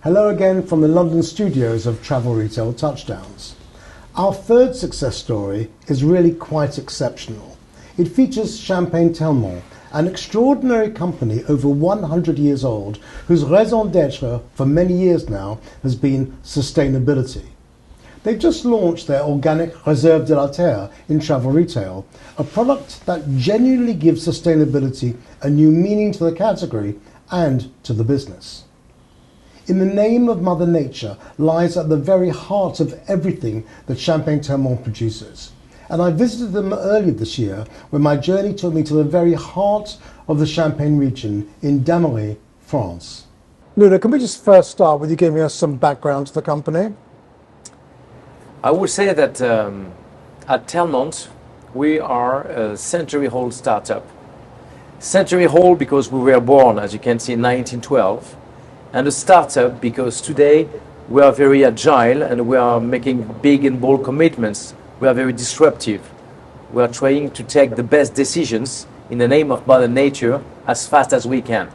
Hello again from the London studios of Travel Retail Touchdowns. Our third success story is really quite exceptional. It features Champagne Telmont, an extraordinary company over 100 years old whose raison d'etre for many years now has been sustainability. They've just launched their organic Réserve de la Terre in travel retail, a product that genuinely gives sustainability a new meaning to the category and to the business. In the name of Mother Nature lies at the very heart of everything that Champagne Telmont produces. And I visited them earlier this year when my journey took me to the very heart of the Champagne region in Damery, France. Luna, can we just first start with you giving us some background to the company? I would say that at Telmont, we are a century-old startup. Century-old because we were born, as you can see, in 1912. And a startup because today we are very agile and we are making big and bold commitments. We are very disruptive. We are trying to take the best decisions in the name of Mother Nature as fast as we can,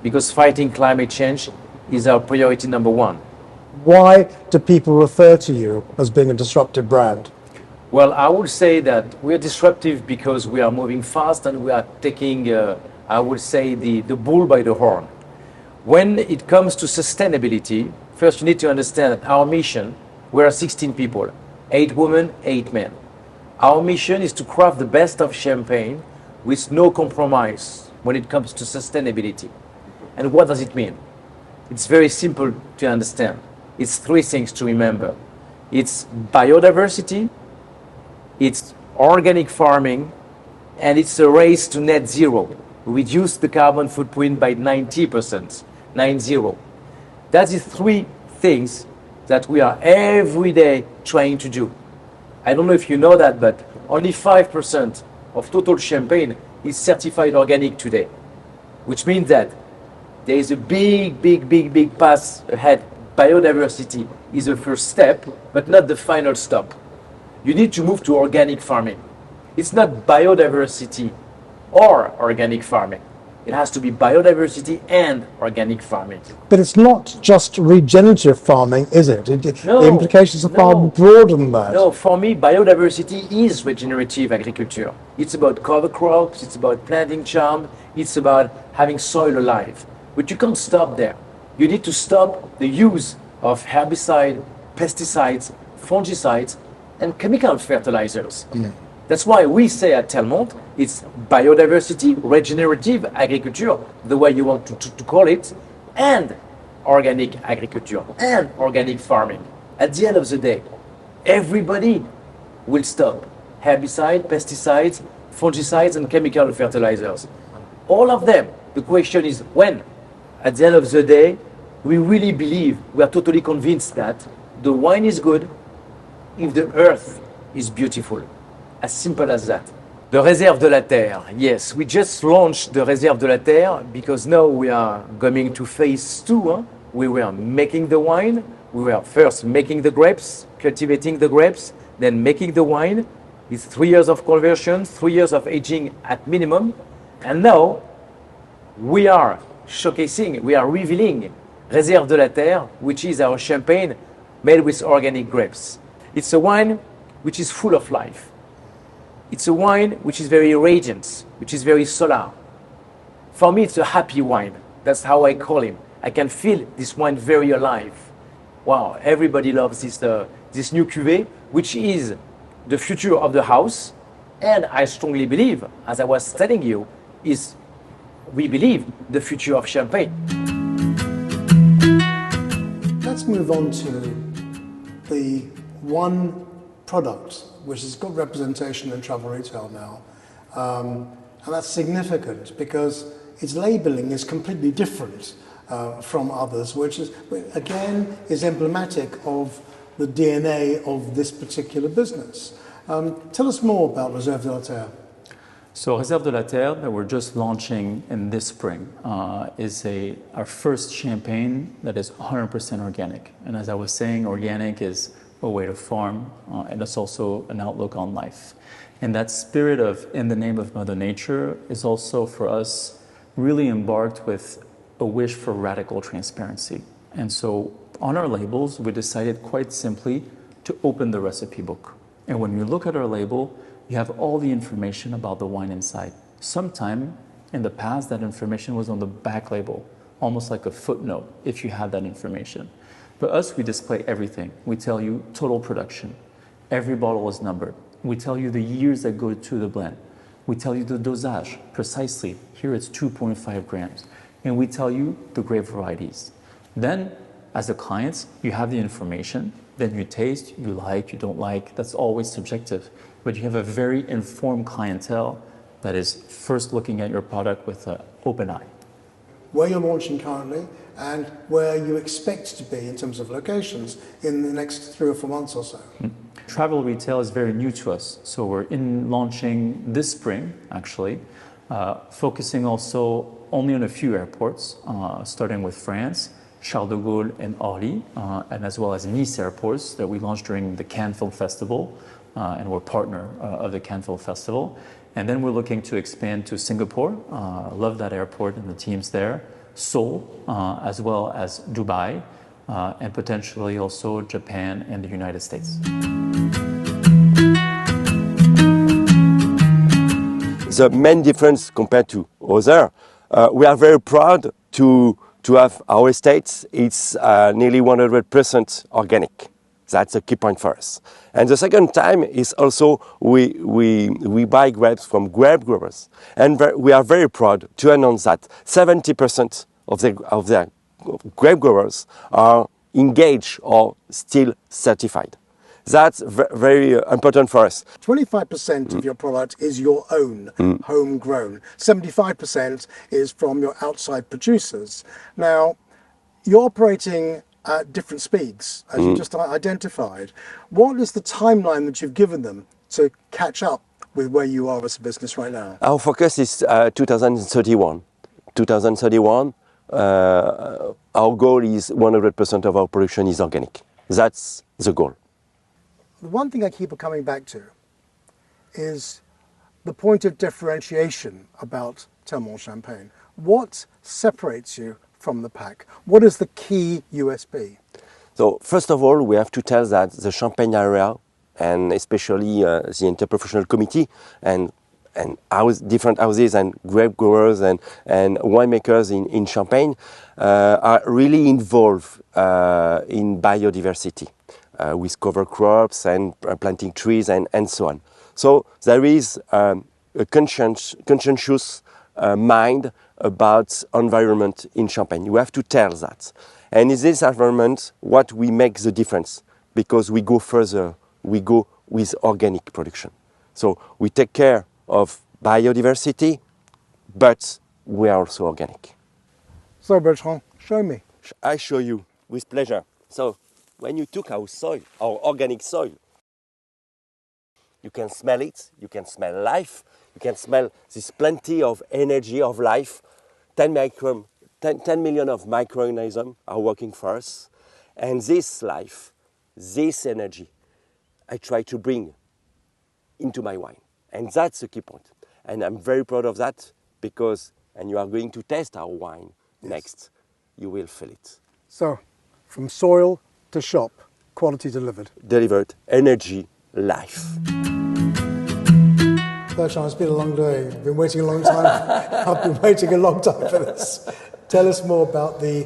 because fighting climate change is our priority number one. Why do people refer to you as being a disruptive brand? Well, I would say that we are disruptive because we are moving fast and we are taking, I would say, the bull by the horn. When it comes to sustainability, first you need to understand that our mission, we are 16 people, 8 women, 8 men. Our mission is to craft the best of champagne with no compromise when it comes to sustainability. And what does it mean? It's very simple to understand. It's 3 things to remember. It's biodiversity, it's organic farming, and it's a race to net zero. Reduce the carbon footprint by 90%. 90. That's the 3 things that we are every day trying to do. I don't know if you know that, but only 5% of total champagne is certified organic today, which means that there is a big path ahead. Biodiversity is the first step, but not the final stop. You need to move to organic farming. It's not biodiversity or organic farming. It has to be biodiversity and organic farming. But it's not just regenerative farming, is it? No, the implications are far broader than that. No, for me, biodiversity is regenerative agriculture. It's about cover crops, it's about planting charm, it's about having soil alive. But you can't stop there. You need to stop the use of herbicide, pesticides, fungicides, and chemical fertilizers. Yeah. That's why we say at Telmont, it's biodiversity, regenerative agriculture, the way you want to call it, and organic agriculture, and organic farming. At the end of the day, everybody will stop herbicide, pesticides, fungicides, and chemical fertilizers. All of them. The question is when? At the end of the day, we really believe, we are totally convinced that the wine is good if the earth is beautiful. As simple as that. The Réserve de la Terre. Yes, we just launched the Réserve de la Terre because now we are going to phase 2. We were making the wine. We were first making the grapes, cultivating the grapes, then making the wine. It's 3 years of conversion, 3 years of aging at minimum. And now we are showcasing, we are revealing Réserve de la Terre, which is our champagne made with organic grapes. It's a wine which is full of life. It's a wine which is very radiant, which is very solar. For me, it's a happy wine. That's how I call him. I can feel this wine very alive. Wow, everybody loves this new cuvée, which is the future of the house. And I strongly believe, as I was telling you, we believe the future of champagne. Let's move on to the one product which has got representation in travel retail now. And that's significant because its labeling is completely different from others, which is, again, is emblematic of the DNA of this particular business. Tell us more about Réserve de la Terre. So Réserve de la Terre that we're just launching in this spring is our first champagne that is 100% organic. And as I was saying, organic is a way to farm, and it's also an outlook on life. And that spirit of in the name of Mother Nature is also for us really embarked with a wish for radical transparency. And so on our labels, we decided quite simply to open the recipe book. And when you look at our label, you have all the information about the wine inside. Sometime in the past, that information was on the back label, almost like a footnote if you had that information. But us, we display everything. We tell you total production. Every bottle is numbered. We tell you the years that go to the blend. We tell you the dosage precisely. Here it's 2.5 grams. And we tell you the grape varieties. Then, as a client, you have the information. Then you taste, you like, you don't like. That's always subjective. But you have a very informed clientele that is first looking at your product with an open eye. Where you're launching currently and where you expect to be in terms of locations in the next 3 or 4 months or so. Travel retail is very new to us. So we're launching this spring, actually, focusing also only on a few airports, starting with France, Charles de Gaulle and Orly, and as well as Nice airports that we launched during the Cannes Film Festival, and we're partner of the Cannes Film Festival. And then we're looking to expand to Singapore, love that airport and the teams there, Seoul, as well as Dubai, and potentially also Japan and the United States. The main difference compared to other, we are very proud to have our estates. It's nearly 100% organic. That's a key point for us. And the second time is also we buy grapes from grape growers. And we are very proud to announce that 70% of their grape growers are engaged or still certified. That's very important for us. 25% of your product is your own, homegrown. 75% is from your outside producers. Now, you're operating at different speeds, as you just identified. What is the timeline that you've given them to catch up with where you are as a business right now? Our focus is 2031. 2031, our goal is 100% of our production is organic. That's the goal. The one thing I keep coming back to is the point of differentiation about Telmont Champagne. What separates you from the pack? What is the key USP? So first of all, we have to tell that the Champagne area, and especially the interprofessional committee and different houses and grape growers and winemakers in Champagne are really involved in biodiversity with cover crops and planting trees and so on. So there is a conscientious mind about environment in Champagne. You have to tell that. And in this environment, what we make the difference, because we go further, we go with organic production. So we take care of biodiversity, but we are also organic. So Bertrand, show me. I show you with pleasure. So when you took our soil, our organic soil, you can smell it, you can smell life, you can smell this plenty of energy of life. 10 million of microorganisms are working for us. And this life, this energy, I try to bring into my wine. And that's the key point. And I'm very proud of that because, and you are going to taste our wine next, you will feel it. So, from soil to shop, quality delivered. Delivered, energy, life. Bertrand, it's been a long day. I've been waiting a long time. I've been waiting a long time for this. Tell us more about the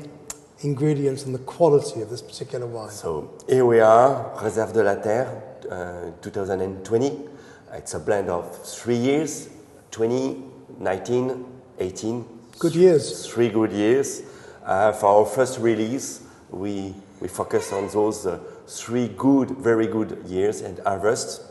ingredients and the quality of this particular wine. So here we are, Réserve de la Terre, 2020. It's a blend of 3 years, 20, 19, 18. Good years. 3 good years. For our first release, we focus on those 3 good, very good years and harvest.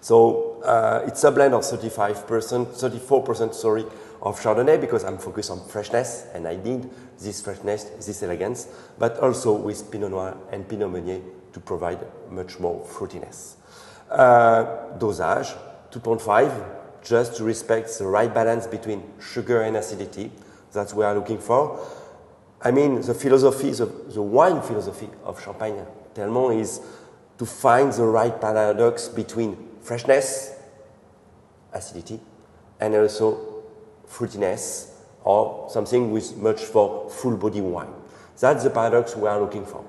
So it's a blend of 34% of Chardonnay because I'm focused on freshness and I need this freshness, this elegance, but also with Pinot Noir and Pinot Meunier to provide much more fruitiness. Dosage, 2.5, just to respect the right balance between sugar and acidity. That's what we are looking for. I mean, the philosophy, the wine philosophy of Champagne Telmont is to find the right paradox between freshness, acidity, and also fruitiness, or something with much for full body wine. That's the paradox we are looking for.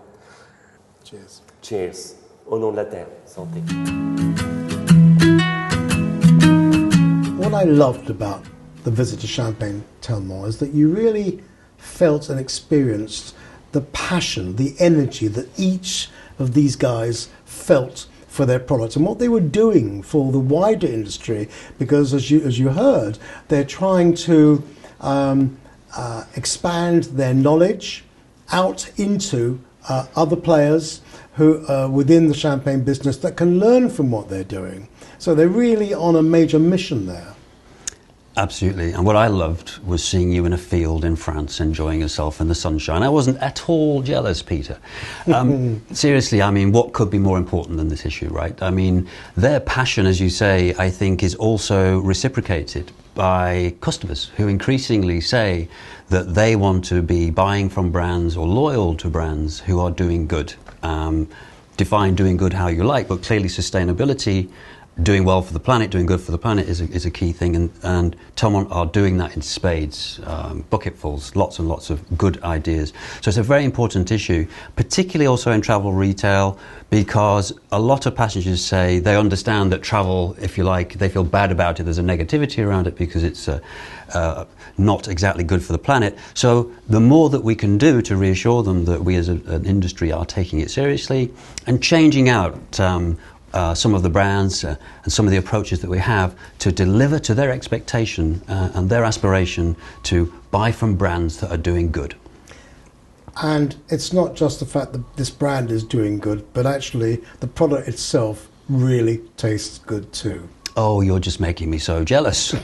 Cheers. Cheers. Au nom de la terre. Santé. What I loved about the visit to Champagne Telmont is that you really felt and experienced the passion, the energy that each of these guys felt for their products and what they were doing for the wider industry, because as you heard, they're trying to expand their knowledge out into other players who within the champagne business that can learn from what they're doing. So they're really on a major mission there. Absolutely. And what I loved was seeing you in a field in France enjoying yourself in the sunshine. I wasn't at all jealous, Peter. Seriously, I mean, what could be more important than this issue, right? I mean, their passion, as you say, I think is also reciprocated by customers who increasingly say that they want to be buying from brands or loyal to brands who are doing good. Define doing good how you like, but clearly sustainability, doing well for the planet, doing good for the planet is a key thing, and Telmont are doing that in spades, bucketfuls, lots and lots of good ideas. So it's a very important issue, particularly also in travel retail, because a lot of passengers say they understand that travel, if you like, they feel bad about it, there's a negativity around it because it's not exactly good for the planet. So the more that we can do to reassure them that we as an industry are taking it seriously and changing out some of the brands and some of the approaches that we have to deliver to their expectation and their aspiration to buy from brands that are doing good. And it's not just the fact that this brand is doing good, but actually the product itself really tastes good too. Oh, you're just making me so jealous.